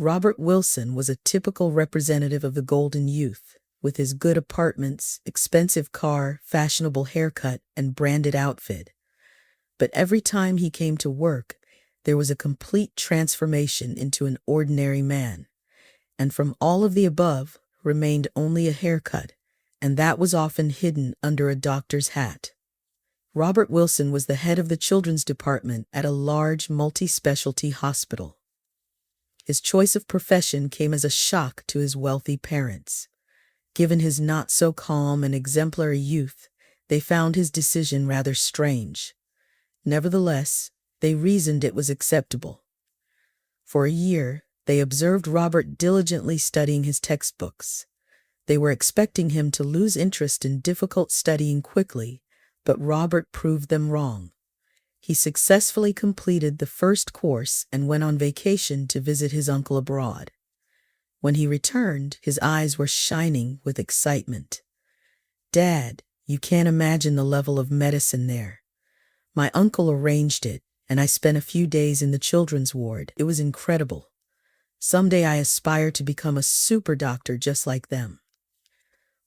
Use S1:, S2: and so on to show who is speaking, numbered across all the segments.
S1: Robert Wilson was a typical representative of the golden youth, with his good apartments, expensive car, fashionable haircut, and branded outfit. But every time he came to work, there was a complete transformation into an ordinary man. And from all of the above remained only a haircut, and that was often hidden under a doctor's hat. Robert Wilson was the head of the children's department at a large multi-specialty hospital. His choice of profession came as a shock to his wealthy parents. Given his not-so-calm and exemplary youth, they found his decision rather strange. Nevertheless, they reasoned it was acceptable. For a year, they observed Robert diligently studying his textbooks. They were expecting him to lose interest in difficult studying quickly, but Robert proved them wrong. He successfully completed the first course and went on vacation to visit his uncle abroad. When he returned, his eyes were shining with excitement. "Dad, you can't imagine the level of medicine there. My uncle arranged it, and I spent a few days in the children's ward. It was incredible. Someday I aspire to become a super doctor just like them."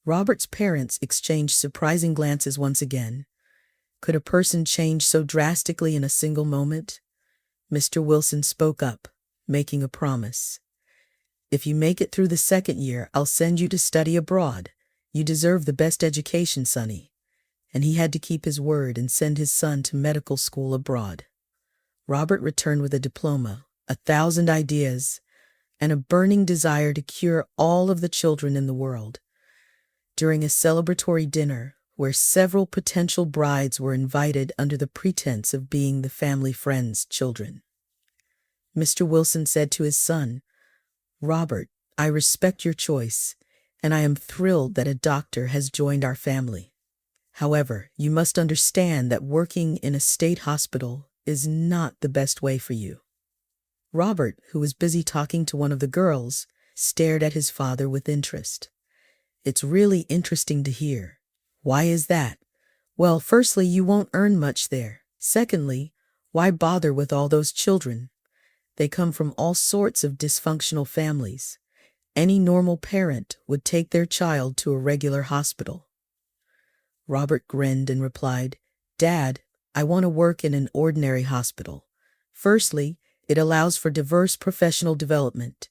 S1: Robert's parents exchanged surprising glances once again. Could a person change so drastically in a single moment? Mr. Wilson spoke up, making a promise. "If you make it through the second year, I'll send you to study abroad. You deserve the best education, sonny." And he had to keep his word and send his son to medical school abroad. Robert returned with a diploma, 1,000 ideas, and a burning desire to cure all of the children in the world. During a celebratory dinner, where several potential brides were invited under the pretense of being the family friend's children, Mr. Wilson said to his son, "Robert, I respect your choice, and I am thrilled that a doctor has joined our family. However, you must understand that working in a state hospital is not the best way for you." Robert, who was busy talking to one of the girls, stared at his father with interest. "It's really interesting to hear. Why is that?" "Well, firstly, you won't earn much there. Secondly, why bother with all those children? They come from all sorts of dysfunctional families. Any normal parent would take their child to a regular hospital." Robert grinned and replied, "Dad, I want to work in an ordinary hospital. Firstly, it allows for diverse professional development.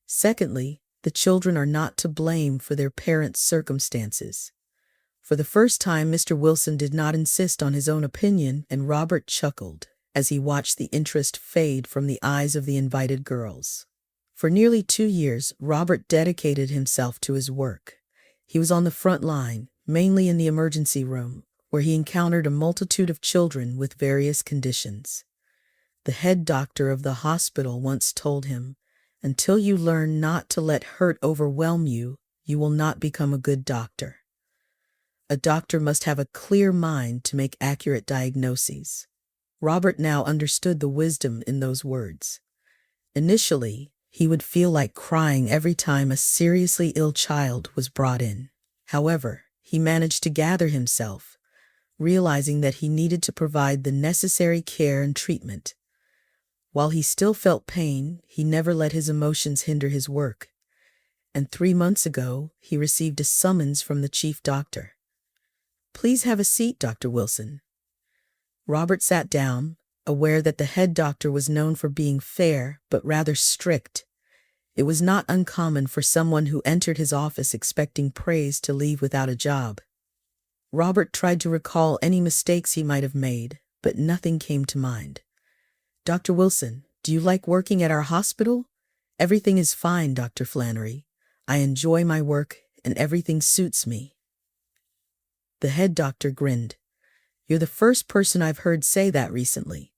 S1: Secondly, the children are not to blame for their parents' circumstances." For the first time, Mr. Wilson did not insist on his own opinion, and Robert chuckled as he watched the interest fade from the eyes of the invited girls. For nearly 2 years, Robert dedicated himself to his work. He was on the front line, mainly in the emergency room, where he encountered a multitude of children with various conditions. The head doctor of the hospital once told him, "Until you learn not to let hurt overwhelm you, you will not become a good doctor." A doctor must have a clear mind to make accurate diagnoses. Robert now understood the wisdom in those words. Initially, he would feel like crying every time a seriously ill child was brought in. However, he managed to gather himself, realizing that he needed to provide the necessary care and treatment. While he still felt pain, he never let his emotions hinder his work. And 3 months ago, he received a summons from the chief doctor. "Please have a seat, Dr. Wilson." Robert sat down, aware that the head doctor was known for being fair but rather strict. It was not uncommon for someone who entered his office expecting praise to leave without a job. Robert tried to recall any mistakes he might have made, but nothing came to mind. "Dr. Wilson, do you like working at our hospital?" "Everything is fine, Dr. Flannery. I enjoy my work and everything suits me." The head doctor grinned. "You're the first person I've heard say that recently.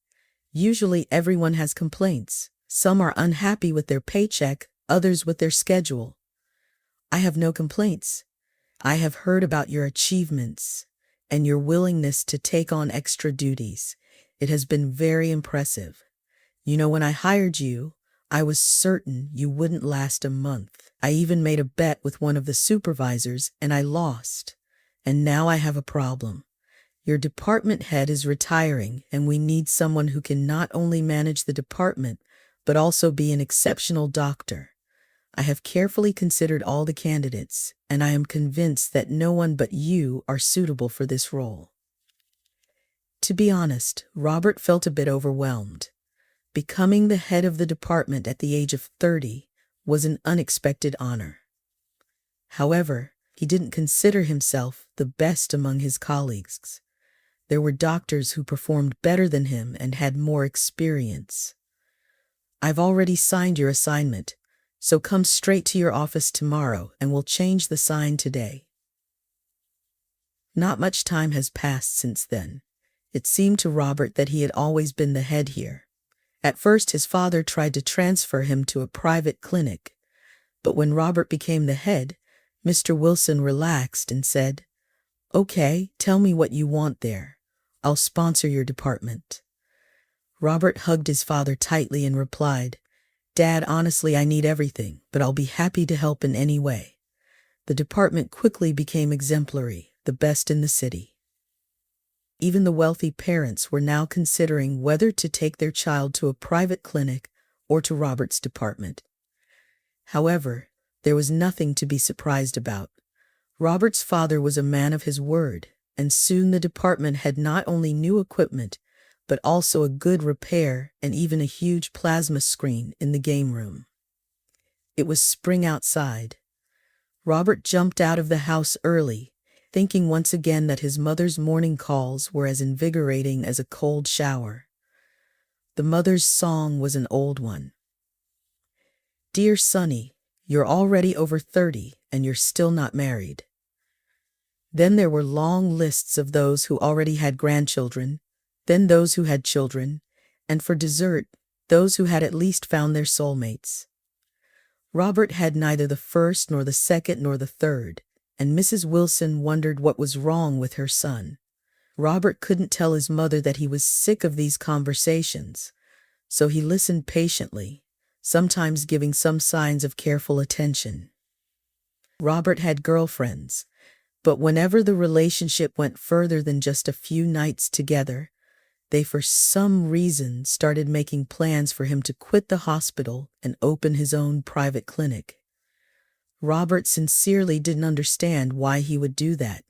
S1: Usually everyone has complaints. Some are unhappy with their paycheck, others with their schedule. I have no complaints. I have heard about your achievements and your willingness to take on extra duties. It has been very impressive. You know, when I hired you, I was certain you wouldn't last a month. I even made a bet with one of the supervisors and I lost. And now I have a problem. Your department head is retiring and we need someone who can not only manage the department, but also be an exceptional doctor. I have carefully considered all the candidates, and I am convinced that no one but you are suitable for this role." To be honest, Robert felt a bit overwhelmed. Becoming the head of the department at the age of 30 was an unexpected honor. However, he didn't consider himself the best among his colleagues. There were doctors who performed better than him and had more experience. "I've already signed your assignment, so come straight to your office tomorrow and we'll change the sign today." Not much time has passed since then. It seemed to Robert that he had always been the head here. At first, his father tried to transfer him to a private clinic, but when Robert became the head, Mr. Wilson relaxed and said, "Okay, tell me what you want there. I'll sponsor your department." Robert hugged his father tightly and replied, "Dad, honestly, I need everything, but I'll be happy to help in any way." The department quickly became exemplary, the best in the city. Even the wealthy parents were now considering whether to take their child to a private clinic or to Robert's department. However, there was nothing to be surprised about. Robert's father was a man of his word, and soon the department had not only new equipment, but also a good repair and even a huge plasma screen in the game room. It was spring outside. Robert jumped out of the house early, thinking once again that his mother's morning calls were as invigorating as a cold shower. The mother's song was an old one. "Dear Sonny, you're already over 30 and you're still not married." Then there were long lists of those who already had grandchildren, then those who had children, and for dessert, those who had at least found their soulmates. Robert had neither the first nor the second nor the third, and Mrs. Wilson wondered what was wrong with her son. Robert couldn't tell his mother that he was sick of these conversations, so he listened patiently, sometimes giving some signs of careful attention. Robert had girlfriends, but whenever the relationship went further than just a few nights together, they for some reason started making plans for him to quit the hospital and open his own private clinic. Robert sincerely didn't understand why he would do that.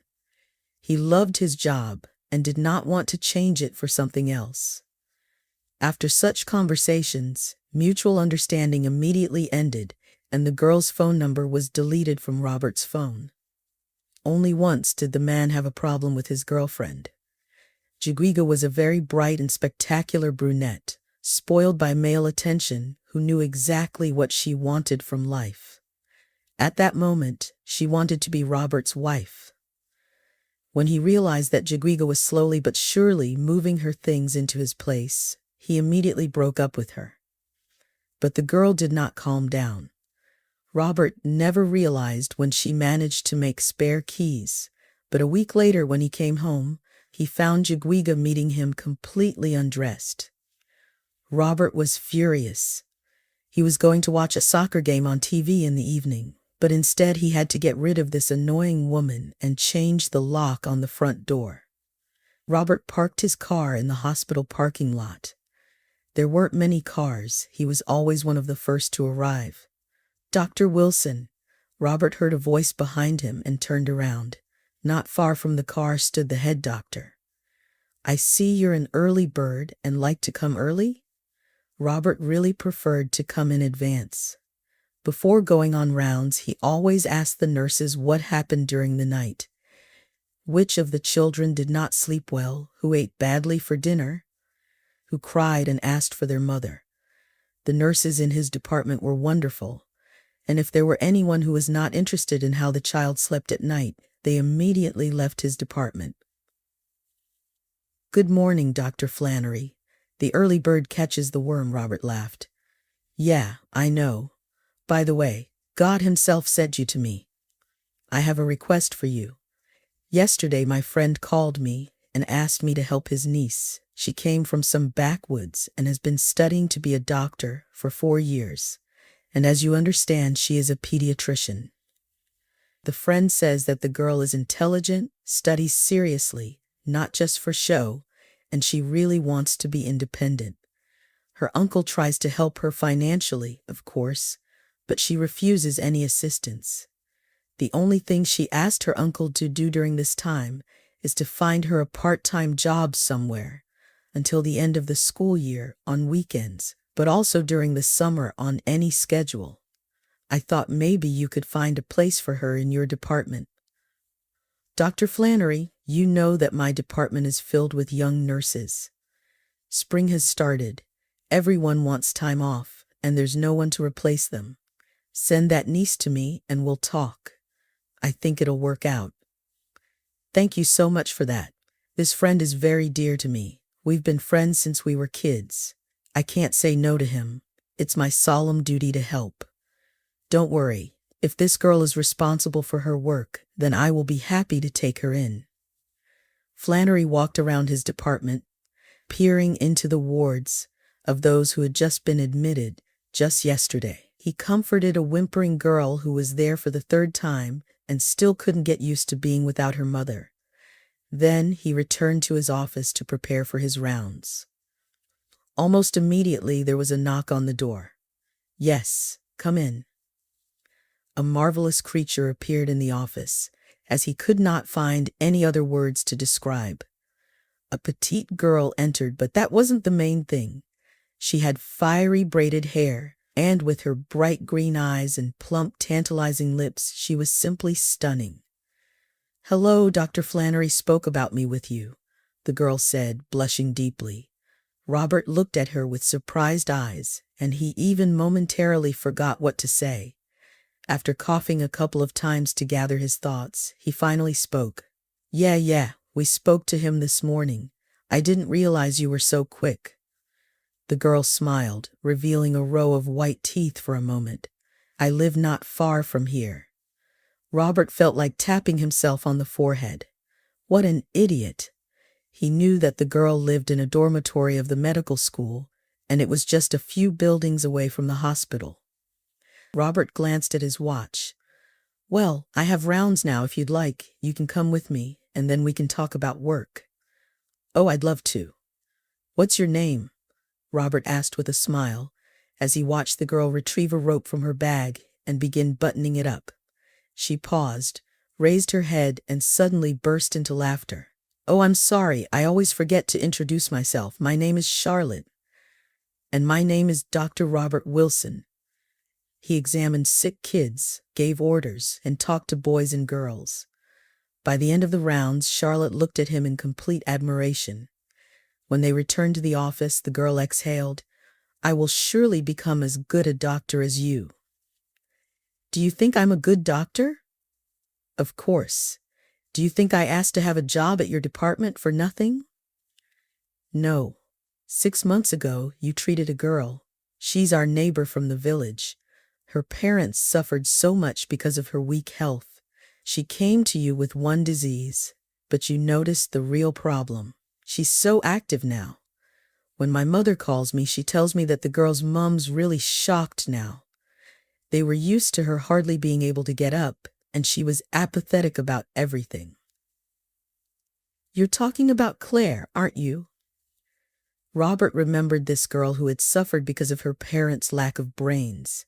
S1: He loved his job and did not want to change it for something else. After such conversations, mutual understanding immediately ended, and the girl's phone number was deleted from Robert's phone. Only once did the man have a problem with his girlfriend. Jadwiga was a very bright and spectacular brunette, spoiled by male attention, who knew exactly what she wanted from life. At that moment, she wanted to be Robert's wife. When he realized that Jadwiga was slowly but surely moving her things into his place, he immediately broke up with her. But the girl did not calm down. Robert never realized when she managed to make spare keys, but a week later when he came home, he found Jadwiga meeting him completely undressed. Robert was furious. He was going to watch a soccer game on TV in the evening, but instead he had to get rid of this annoying woman and change the lock on the front door. Robert parked his car in the hospital parking lot. There weren't many cars. He was always one of the first to arrive. "Dr. Wilson." Robert heard a voice behind him and turned around. Not far from the car stood the head doctor. "I see you're an early bird and like to come early?" Robert really preferred to come in advance. Before going on rounds, he always asked the nurses what happened during the night. Which of the children did not sleep well, who ate badly for dinner, who cried and asked for their mother. The nurses in his department were wonderful, and if there were anyone who was not interested in how the child slept at night, they immediately left his department. "Good morning, Dr. Flannery. The early bird catches the worm," Robert laughed. "Yeah, I know. By the way, God himself sent you to me. I have a request for you. Yesterday my friend called me and asked me to help his niece. She came from some backwoods and has been studying to be a doctor for 4 years. And as you understand, she is a pediatrician. The friend says that the girl is intelligent, studies seriously, not just for show, and she really wants to be independent. Her uncle tries to help her financially, of course, but she refuses any assistance. The only thing she asked her uncle to do during this time is to find her a part-time job somewhere until the end of the school year on weekends, but also during the summer on any schedule. I thought maybe you could find a place for her in your department. Dr. Flannery, you know that my department is filled with young nurses. Spring has started. Everyone wants time off, and there's no one to replace them. Send that niece to me and we'll talk. I think it'll work out. Thank you so much for that. This friend is very dear to me. We've been friends since we were kids. I can't say no to him. It's my solemn duty to help. Don't worry. If this girl is responsible for her work, then I will be happy to take her in. Flannery walked around his department, peering into the wards of those who had just been admitted just yesterday. He comforted a whimpering girl who was there for the third time and still couldn't get used to being without her mother. Then he returned to his office to prepare for his rounds. Almost immediately there was a knock on the door. Yes, come in. A marvelous creature appeared in the office, as he could not find any other words to describe. A petite girl entered, but that wasn't the main thing. She had fiery braided hair, and with her bright green eyes and plump, tantalizing lips, she was simply stunning. "Hello, Dr. Flannery spoke about me with you," the girl said, blushing deeply. Robert looked at her with surprised eyes, and he even momentarily forgot what to say. After coughing a couple of times to gather his thoughts, he finally spoke. Yeah, we spoke to him this morning. I didn't realize you were so quick." The girl smiled, revealing a row of white teeth for a moment. "I live not far from here." Robert felt like tapping himself on the forehead. What an idiot! He knew that the girl lived in a dormitory of the medical school, and it was just a few buildings away from the hospital. Robert glanced at his watch. "Well, I have rounds now. If you'd like, you can come with me, and then we can talk about work." "Oh, I'd love to." "What's your name?" Robert asked with a smile, as he watched the girl retrieve a rope from her bag and begin buttoning it up. She paused, raised her head, and suddenly burst into laughter. "Oh, I'm sorry. I always forget to introduce myself. My name is Charlotte." "And my name is Dr. Robert Wilson." He examined sick kids, gave orders, and talked to boys and girls. By the end of the rounds, Charlotte looked at him in complete admiration. When they returned to the office, the girl exhaled, "I will surely become as good a doctor as you." "Do you think I'm a good doctor?" "Of course. Do you think I asked to have a job at your department for nothing?" "No. 6 months ago, you treated a girl. She's our neighbor from the village. Her parents suffered so much because of her weak health. She came to you with one disease, but you noticed the real problem. She's so active now. When my mother calls me, she tells me that the girl's mom's really shocked now. They were used to her hardly being able to get up, and she was apathetic about everything." "You're talking about Claire, aren't you?" Robert remembered this girl who had suffered because of her parents' lack of brains.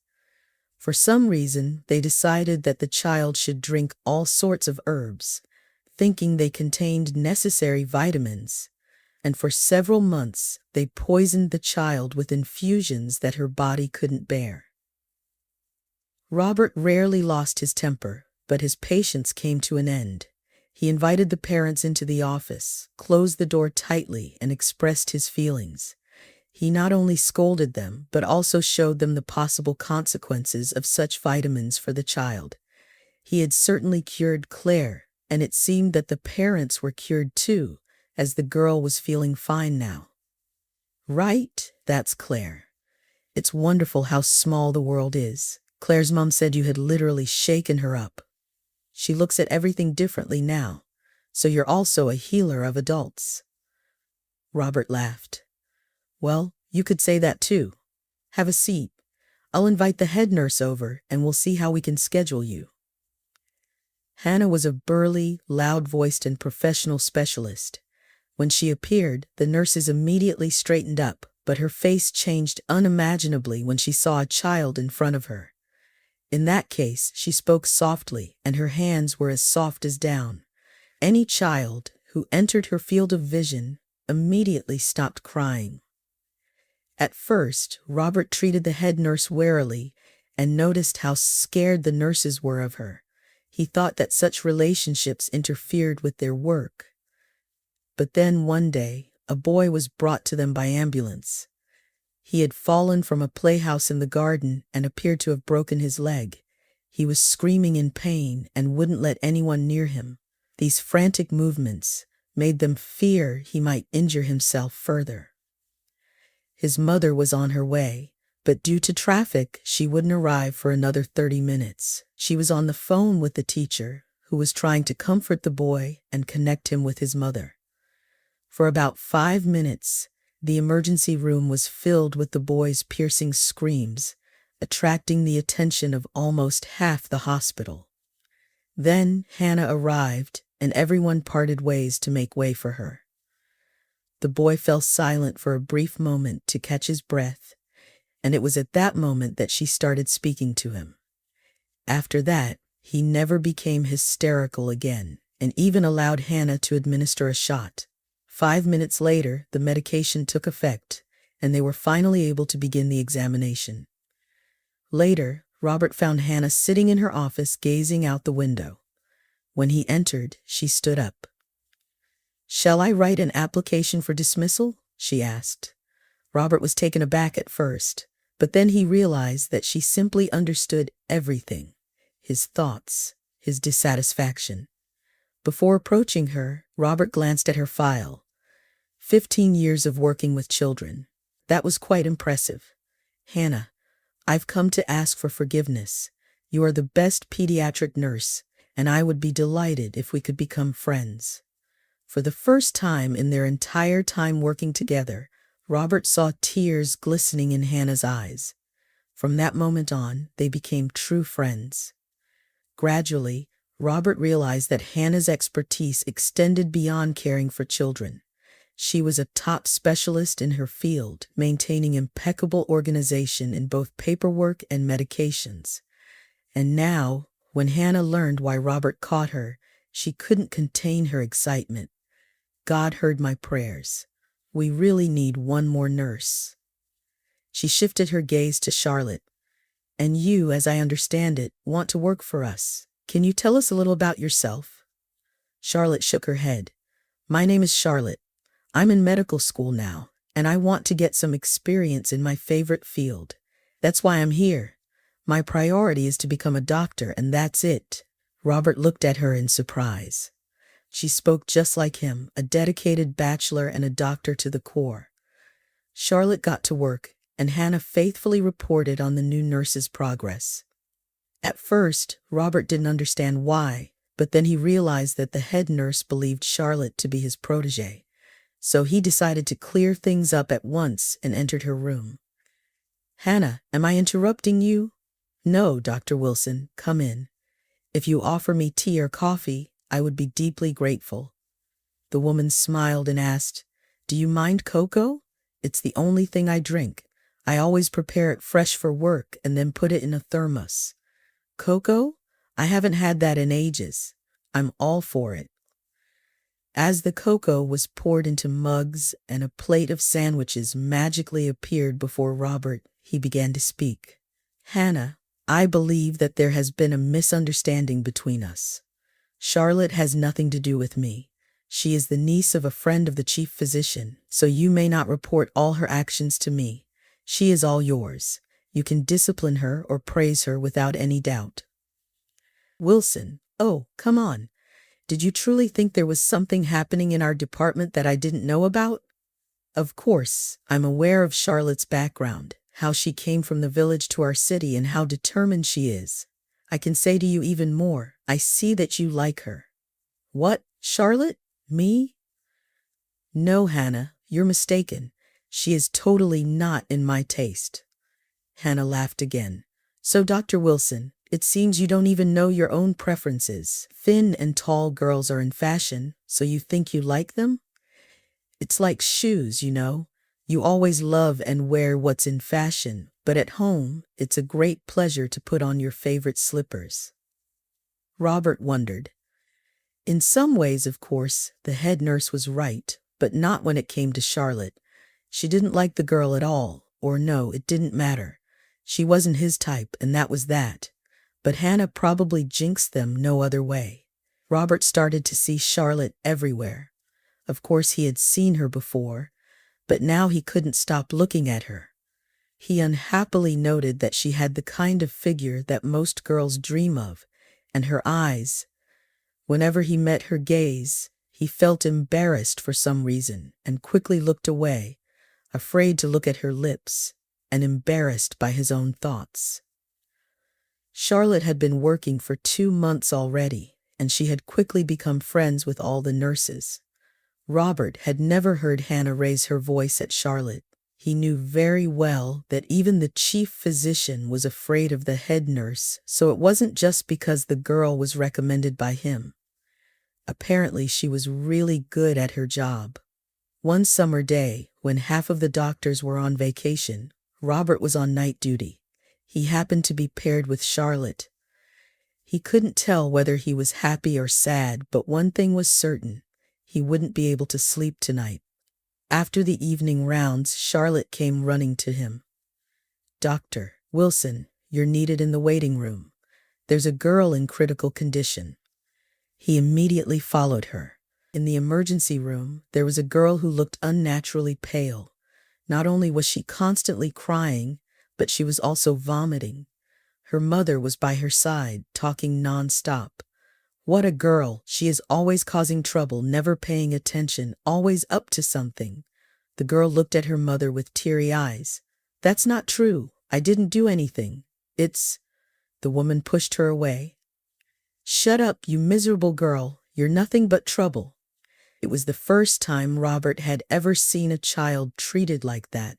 S1: For some reason, they decided that the child should drink all sorts of herbs, thinking they contained necessary vitamins, and for several months they poisoned the child with infusions that her body couldn't bear. Robert rarely lost his temper, but his patience came to an end. He invited the parents into the office, closed the door tightly, and expressed his feelings. He not only scolded them, but also showed them the possible consequences of such vitamins for the child. He had certainly cured Claire, and it seemed that the parents were cured too, as the girl was feeling fine now. "Right, that's Claire. It's wonderful how small the world is. Claire's mom said you had literally shaken her up. She looks at everything differently now, so you're also a healer of adults." Robert laughed. "Well, you could say that too. Have a seat. I'll invite the head nurse over and we'll see how we can schedule you." Hannah was a burly, loud-voiced, and professional specialist. When she appeared, the nurses immediately straightened up, but her face changed unimaginably when she saw a child in front of her. In that case, she spoke softly, and her hands were as soft as down. Any child who entered her field of vision immediately stopped crying. At first, Robert treated the head nurse warily and noticed how scared the nurses were of her. He thought that such relationships interfered with their work. But then one day, a boy was brought to them by ambulance. He had fallen from a playhouse in the garden and appeared to have broken his leg. He was screaming in pain and wouldn't let anyone near him. These frantic movements made them fear he might injure himself further. His mother was on her way, but due to traffic, she wouldn't arrive for another 30 minutes. She was on the phone with the teacher, who was trying to comfort the boy and connect him with his mother. For about 5 minutes, the emergency room was filled with the boy's piercing screams, attracting the attention of almost half the hospital. Then Hannah arrived, and everyone parted ways to make way for her. The boy fell silent for a brief moment to catch his breath, and it was at that moment that she started speaking to him. After that, he never became hysterical again, and even allowed Hannah to administer a shot. 5 minutes later, the medication took effect, and they were finally able to begin the examination. Later, Robert found Hannah sitting in her office gazing out the window. When he entered, she stood up. "Shall I write an application for dismissal?" she asked. Robert was taken aback at first, but then he realized that she simply understood everything: his thoughts, his dissatisfaction. Before approaching her, Robert glanced at her file. 15 years of working with children. That was quite impressive. "Hannah, I've come to ask for forgiveness. You are the best pediatric nurse, and I would be delighted if we could become friends." For the first time in their entire time working together, Robert saw tears glistening in Hannah's eyes. From that moment on, they became true friends. Gradually, Robert realized that Hannah's expertise extended beyond caring for children. She was a top specialist in her field, maintaining impeccable organization in both paperwork and medications. And now, when Hannah learned why Robert caught her, she couldn't contain her excitement. "God heard my prayers. We really need one more nurse." She shifted her gaze to Charlotte. "And you, as I understand it, want to work for us. Can you tell us a little about yourself?" Charlotte shook her head. "My name is Charlotte. I'm in medical school now, and I want to get some experience in my favorite field. That's why I'm here. My priority is to become a doctor, and that's it." Robert looked at her in surprise. She spoke just like him, a dedicated bachelor and a doctor to the core. Charlotte got to work, and Hannah faithfully reported on the new nurse's progress. At first, Robert didn't understand why, but then he realized that the head nurse believed Charlotte to be his protégé. So he decided to clear things up at once and entered her room. "Hannah, am I interrupting you?" "No, Dr. Wilson, come in. If you offer me tea or coffee, I would be deeply grateful." The woman smiled and asked, "Do you mind cocoa? It's the only thing I drink. I always prepare it fresh for work and then put it in a thermos." "Cocoa? I haven't had that in ages. I'm all for it." As the cocoa was poured into mugs and a plate of sandwiches magically appeared before Robert, he began to speak. "Hannah, I believe that there has been a misunderstanding between us. Charlotte has nothing to do with me. She is the niece of a friend of the chief physician, so you may not report all her actions to me. She is all yours. You can discipline her or praise her without any doubt." "Wilson, oh, come on. Did you truly think there was something happening in our department that I didn't know about?" "Of course, I'm aware of Charlotte's background, how she came from the village to our city and how determined she is. I can say to you even more, I see that you like her." "What, Charlotte? Me?" "No, Hannah, you're mistaken. She is totally not in my taste." Hannah laughed again. "So, Dr. Wilson, it seems you don't even know your own preferences. Thin and tall girls are in fashion, so you think you like them? It's like shoes, you know. You always love and wear what's in fashion, but at home, it's a great pleasure to put on your favorite slippers." Robert wondered. In some ways, of course, the head nurse was right, but not when it came to Charlotte. She didn't like the girl at all, or no, it didn't matter. She wasn't his type, and that was that. But Hannah probably jinxed them no other way. Robert started to see Charlotte everywhere. Of course, he had seen her before, but now he couldn't stop looking at her. He unhappily noted that she had the kind of figure that most girls dream of, and her eyes. Whenever he met her gaze, he felt embarrassed for some reason and quickly looked away, afraid to look at her lips, and embarrassed by his own thoughts. Charlotte had been working for 2 months already, and she had quickly become friends with all the nurses. Robert had never heard Hannah raise her voice at Charlotte. He knew very well that even the chief physician was afraid of the head nurse, so it wasn't just because the girl was recommended by him. Apparently, she was really good at her job. One summer day, when half of the doctors were on vacation, Robert was on night duty. He happened to be paired with Charlotte. He couldn't tell whether he was happy or sad, but one thing was certain: he wouldn't be able to sleep tonight. After the evening rounds, Charlotte came running to him. "Dr. Wilson, you're needed in the waiting room. There's a girl in critical condition." He immediately followed her. In the emergency room, there was a girl who looked unnaturally pale. Not only was she constantly crying, but she was also vomiting. Her mother was by her side, talking nonstop. "What a girl! She is always causing trouble, never paying attention, always up to something." The girl looked at her mother with teary eyes. "That's not true. I didn't do anything. It's—" The woman pushed her away. "Shut up, you miserable girl. You're nothing but trouble." It was the first time Robert had ever seen a child treated like that.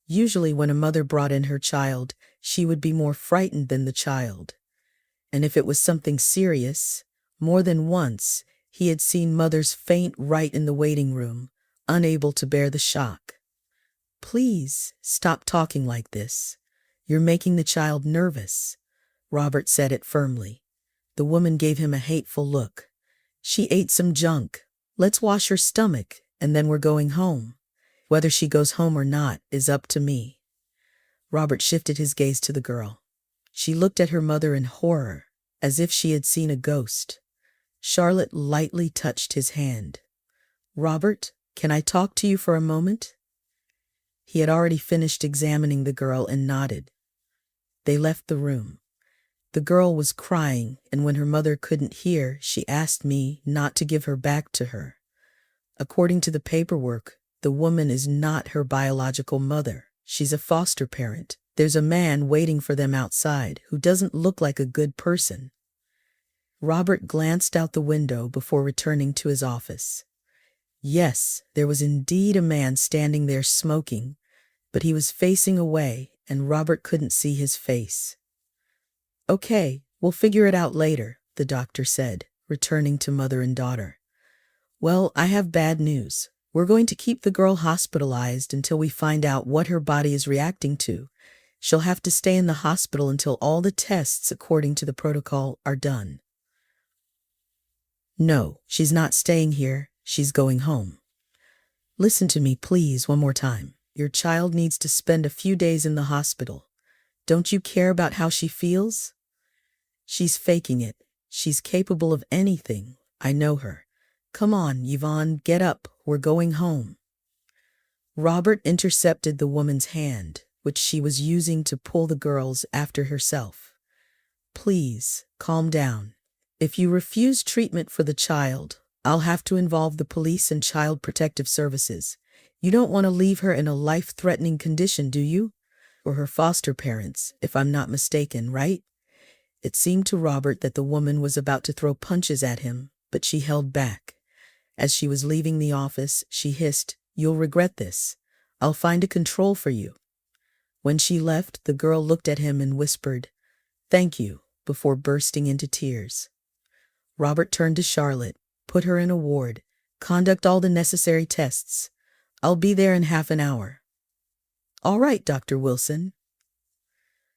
S1: Usually when a mother brought in her child, she would be more frightened than the child. And if it was something serious, more than once, he had seen mothers faint right in the waiting room, unable to bear the shock. "Please, stop talking like this. You're making the child nervous," Robert said it firmly. The woman gave him a hateful look. "She ate some junk. Let's wash her stomach, and then we're going home. Whether she goes home or not is up to me." Robert shifted his gaze to the girl. She looked at her mother in horror, as if she had seen a ghost. Charlotte lightly touched his hand. "Robert, can I talk to you for a moment?" He had already finished examining the girl and nodded. They left the room. The girl was crying, and when her mother couldn't hear, she asked me not to give her back to her. According to the paperwork, the woman is not her biological mother. She's a foster parent. There's a man waiting for them outside who doesn't look like a good person. Robert glanced out the window before returning to his office. Yes, there was indeed a man standing there smoking, but he was facing away, and Robert couldn't see his face. "Okay, we'll figure it out later," the doctor said, returning to mother and daughter. "Well, I have bad news. We're going to keep the girl hospitalized until we find out what her body is reacting to. She'll have to stay in the hospital until all the tests according to the protocol are done." "No, she's not staying here. She's going home. Listen to me, please, one more time. Your child needs to spend a few days in the hospital. Don't you care about how she feels? She's faking it. She's capable of anything. I know her. Come on, Yvonne, get up. We're going home." Robert intercepted the woman's hand, which she was using to pull the girls after herself. "Please, calm down. If you refuse treatment for the child, I'll have to involve the police and Child Protective Services. You don't want to leave her in a life-threatening condition, do you? Or her foster parents, if I'm not mistaken, right?" It seemed to Robert that the woman was about to throw punches at him, but she held back. As she was leaving the office, she hissed, "You'll regret this. I'll find a control for you." When she left, the girl looked at him and whispered, "Thank you," before bursting into tears. Robert turned to Charlotte, put her in a ward, conduct all the necessary tests. I'll be there in half an hour. All right, Dr. Wilson.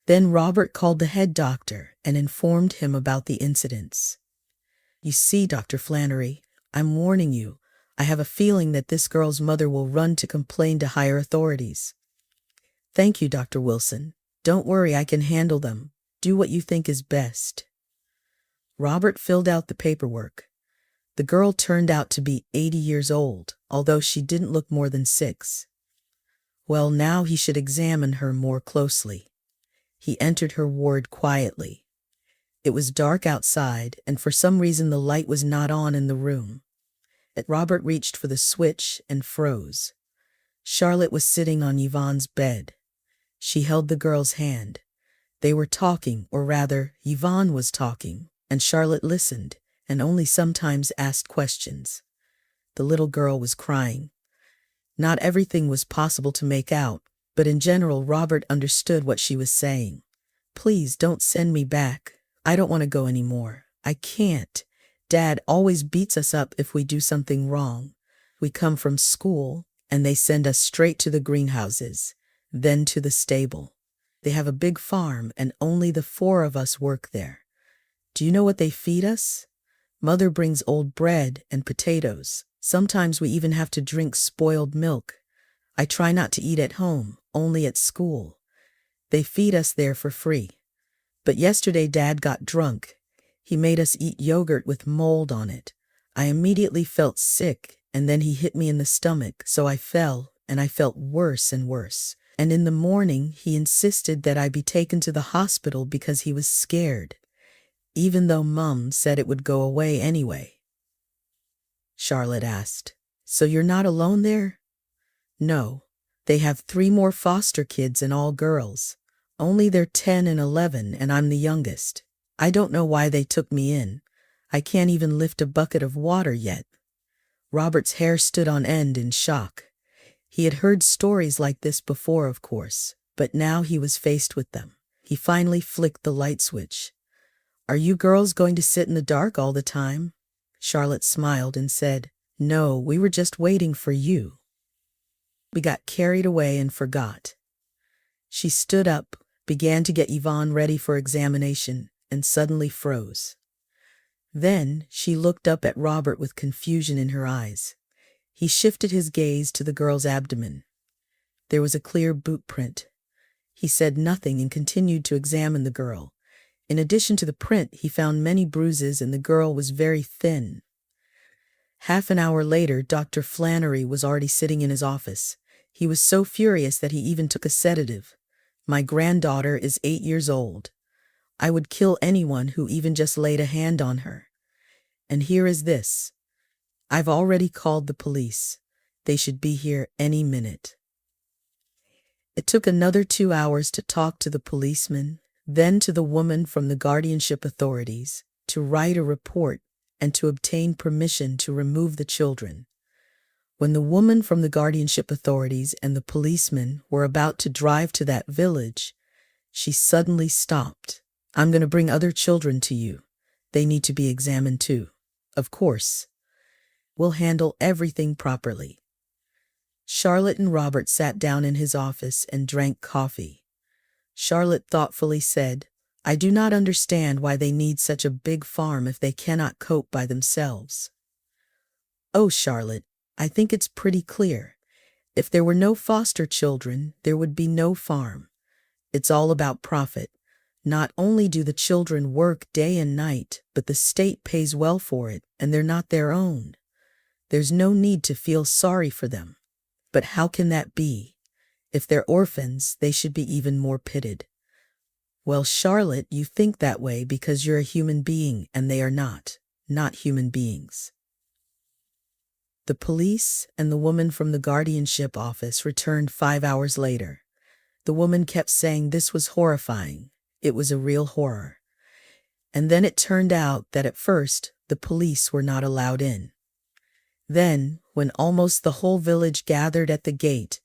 S1: Then Robert called the head doctor and informed him about the incidents. You see, Dr. Flannery, I'm warning you. I have a feeling that this girl's mother will run to complain to higher authorities. Thank you, Dr. Wilson. Don't worry, I can handle them. Do what you think is best. Robert filled out the paperwork. The girl turned out to be 80 years old, although she didn't look more than 6. Well, now he should examine her more closely. He entered her ward quietly. It was dark outside, and for some reason the light was not on in the room. Robert reached for the switch and froze. Charlotte was sitting on Yvonne's bed. She held the girl's hand. They were talking, or rather, Yvonne was talking, and Charlotte listened, and only sometimes asked questions. The little girl was crying. Not everything was possible to make out, but in general Robert understood what she was saying. Please don't send me back. I don't want to go anymore. I can't. Dad always beats us up if we do something wrong. We come from school, and they send us straight to the greenhouses, then to the stable. They have a big farm, and only the 4 of us work there. Do you know what they feed us? Mother brings old bread and potatoes. Sometimes we even have to drink spoiled milk. I try not to eat at home, only at school. They feed us there for free. But yesterday Dad got drunk. He made us eat yogurt with mold on it. I immediately felt sick, and then he hit me in the stomach, so I fell, and I felt worse and worse. And in the morning he insisted that I be taken to the hospital because he was scared, even though Mum said it would go away anyway. Charlotte asked, So you're not alone there? No. They have 3 more foster kids and all girls. Only they're 10 and 11, and I'm the youngest. I don't know why they took me in. I can't even lift a bucket of water yet. Robert's hair stood on end in shock. He had heard stories like this before, of course, but now he was faced with them. He finally flicked the light switch. Are you girls going to sit in the dark all the time? Charlotte smiled and said, No, we were just waiting for you. We got carried away and forgot. She stood up, began to get Yvonne ready for examination, and suddenly froze. Then she looked up at Robert with confusion in her eyes. He shifted his gaze to the girl's abdomen. There was a clear boot print. He said nothing and continued to examine the girl. In addition to the print, he found many bruises, and the girl was very thin. Half an hour later, Dr. Flannery was already sitting in his office. He was so furious that he even took a sedative. My granddaughter is 8 years old. I would kill anyone who even just laid a hand on her. And here is this. I've already called the police. They should be here any minute. It took another 2 hours to talk to the policeman, then to the woman from the guardianship authorities, to write a report, and to obtain permission to remove the children. When the woman from the guardianship authorities and the policeman were about to drive to that village, she suddenly stopped. I'm going to bring other children to you. They need to be examined too. Of course. We'll handle everything properly. Charlotte and Robert sat down in his office and drank coffee. Charlotte thoughtfully said, I do not understand why they need such a big farm if they cannot cope by themselves. Oh, Charlotte, I think it's pretty clear. If there were no foster children, there would be no farm. It's all about profit. Not only do the children work day and night, but the state pays well for it, and they're not their own. There's no need to feel sorry for them. But how can that be? If they're orphans, they should be even more pitted. Well, Charlotte, you think that way because you're a human being, and they are not human beings. The police and the woman from the guardianship office returned 5 hours later. The woman kept saying this was horrifying. It was a real horror. And then it turned out that at first, the police were not allowed in. Then, when almost the whole village gathered at the gate,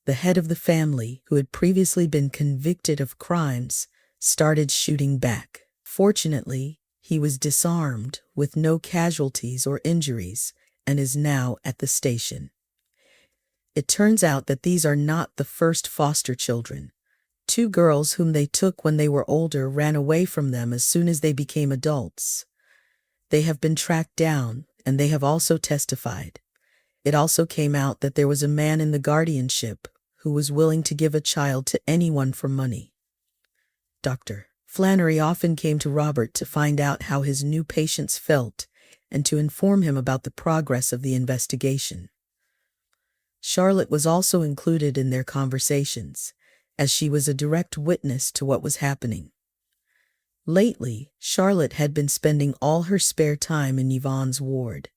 S1: the head of the family, who had previously been convicted of crimes, started shooting back. Fortunately, he was disarmed with no casualties or injuries and is now at the station. It turns out that these are not the first foster children. Two girls whom they took when they were older ran away from them as soon as they became adults. They have been tracked down, and they have also testified. It also came out that there was a man in the guardianship who was willing to give a child to anyone for money. Dr. Flannery often came to Robert to find out how his new patients felt and to inform him about the progress of the investigation. Charlotte was also included in their conversations, as she was a direct witness to what was happening. Lately, Charlotte had been spending all her spare time in Yvonne's ward.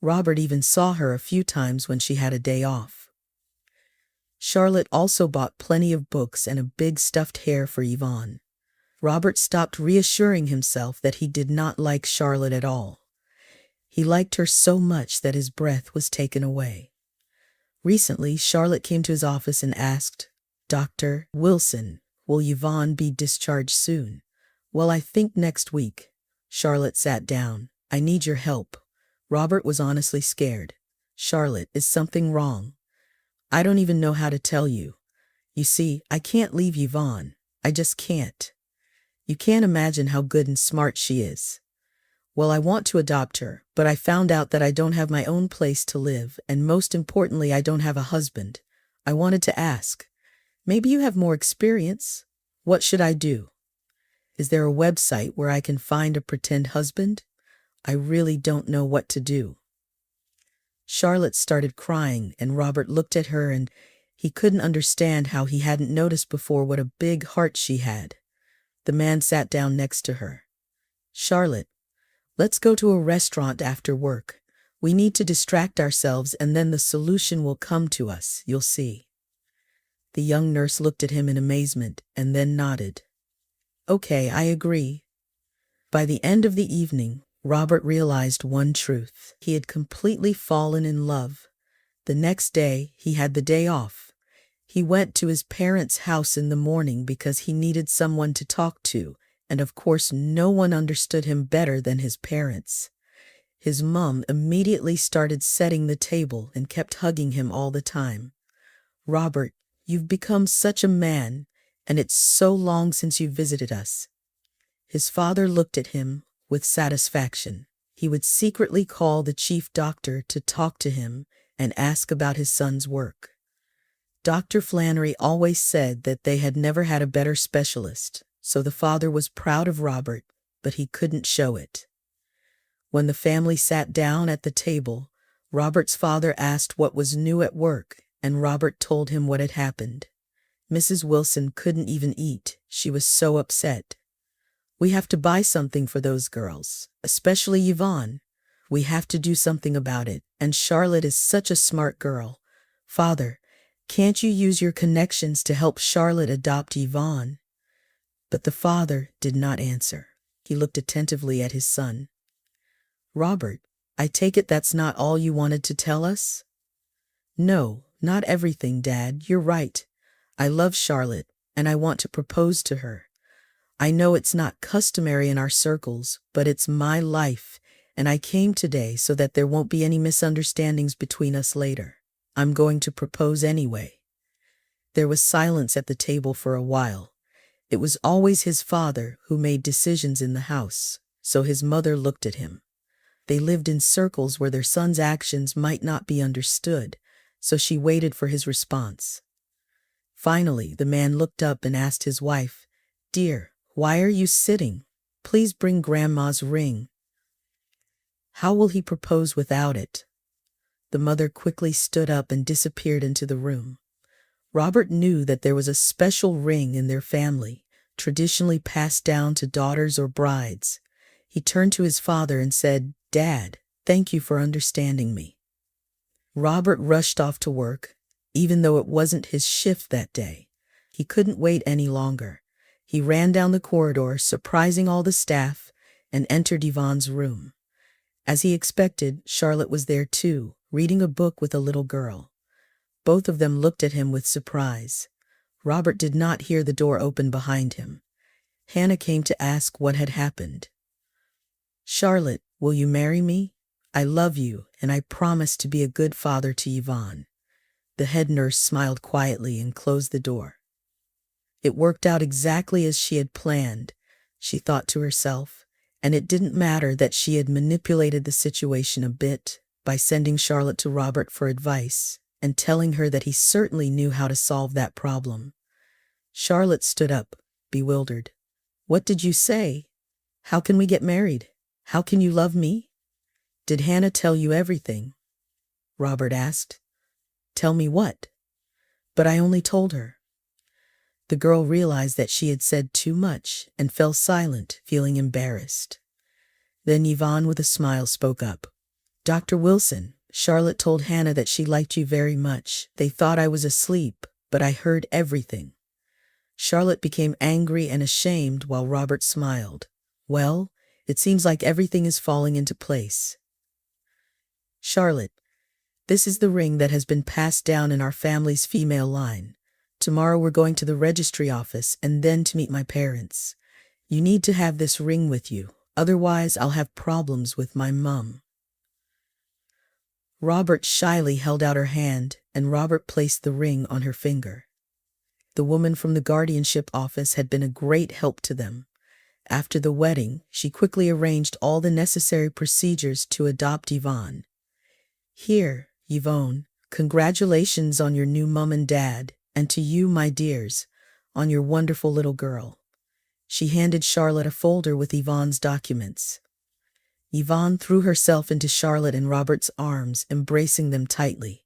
S1: Robert even saw her a few times when she had a day off. Charlotte also bought plenty of books and a big stuffed hare for Yvonne. Robert stopped reassuring himself that he did not like Charlotte at all. He liked her so much that his breath was taken away. Recently, Charlotte came to his office and asked, "Dr. Wilson, will Yvonne be discharged soon?" "Well, I think next week." Charlotte sat down. "I need your help." Robert was honestly scared. "Charlotte, is something wrong?" "I don't even know how to tell you. You see, I can't leave Yvonne. I just can't. You can't imagine how good and smart she is. Well, I want to adopt her, but I found out that I don't have my own place to live, and most importantly, I don't have a husband. I wanted to ask, maybe you have more experience? What should I do? Is there a website where I can find a pretend husband? I really don't know what to do." Charlotte started crying, and Robert looked at her, and he couldn't understand how he hadn't noticed before what a big heart she had. The man sat down next to her. "Charlotte, let's go to a restaurant after work. We need to distract ourselves, and then the solution will come to us, you'll see." The young nurse looked at him in amazement and then nodded. "Okay, I agree." By the end of the evening, Robert realized one truth. He had completely fallen in love. The next day, he had the day off. He went to his parents' house in the morning because he needed someone to talk to, and of course no one understood him better than his parents. His mom immediately started setting the table and kept hugging him all the time. "Robert, you've become such a man, and it's so long since you visited us." His father looked at him with satisfaction. He would secretly call the chief doctor to talk to him and ask about his son's work. Dr. Flannery always said that they had never had a better specialist, so the father was proud of Robert, but he couldn't show it. When the family sat down at the table, Robert's father asked what was new at work, and Robert told him what had happened. Mrs. Wilson couldn't even eat. She was so upset. "We have to buy something for those girls, especially Yvonne. We have to do something about it, and Charlotte is such a smart girl. Father, can't you use your connections to help Charlotte adopt Yvonne?" But the father did not answer. He looked attentively at his son. "Robert, I take it that's not all you wanted to tell us?" "No, not everything, Dad. You're right. I love Charlotte, and I want to propose to her. I know it's not customary in our circles, but it's my life, and I came today so that there won't be any misunderstandings between us later. I'm going to propose anyway." There was silence at the table for a while. It was always his father who made decisions in the house, so his mother looked at him. They lived in circles where their son's actions might not be understood, so she waited for his response. Finally, the man looked up and asked his wife, "Dear, why are you sitting? Please bring Grandma's ring." "How will he propose without it?" The mother quickly stood up and disappeared into the room. Robert knew that there was a special ring in their family, traditionally passed down to daughters or brides. He turned to his father and said, "Dad, thank you for understanding me." Robert rushed off to work, even though it wasn't his shift that day. He couldn't wait any longer. He ran down the corridor, surprising all the staff, and entered Yvonne's room. As he expected, Charlotte was there too, reading a book with a little girl. Both of them looked at him with surprise. Robert did not hear the door open behind him. Hannah came to ask what had happened. "Charlotte, will you marry me? I love you, and I promise to be a good father to Yvonne." The head nurse smiled quietly and closed the door. It worked out exactly as she had planned, she thought to herself, and it didn't matter that she had manipulated the situation a bit by sending Charlotte to Robert for advice and telling her that he certainly knew how to solve that problem. Charlotte stood up, bewildered. "What did you say? How can we get married? How can you love me?" "Did Hannah tell you everything?" Robert asked. "Tell me what?" "But I only told her." The girl realized that she had said too much and fell silent, feeling embarrassed. Then Yvonne, with a smile, spoke up. "Dr. Wilson, Charlotte told Hannah that she liked you very much. They thought I was asleep, but I heard everything." Charlotte became angry and ashamed while Robert smiled. "Well, it seems like everything is falling into place. Charlotte, this is the ring that has been passed down in our family's female line. Tomorrow we're going to the registry office and then to meet my parents. You need to have this ring with you, otherwise I'll have problems with my mum." Robert shyly held out her hand, and Robert placed the ring on her finger. The woman from the guardianship office had been a great help to them. After the wedding, she quickly arranged all the necessary procedures to adopt Yvonne. "Here, Yvonne, congratulations on your new mum and dad, and to you, my dears, on your wonderful little girl." She handed Charlotte a folder with Yvonne's documents. Yvonne threw herself into Charlotte and Robert's arms, embracing them tightly.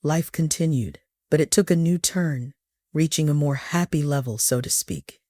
S1: Life continued, but it took a new turn, reaching a more happy level, so to speak.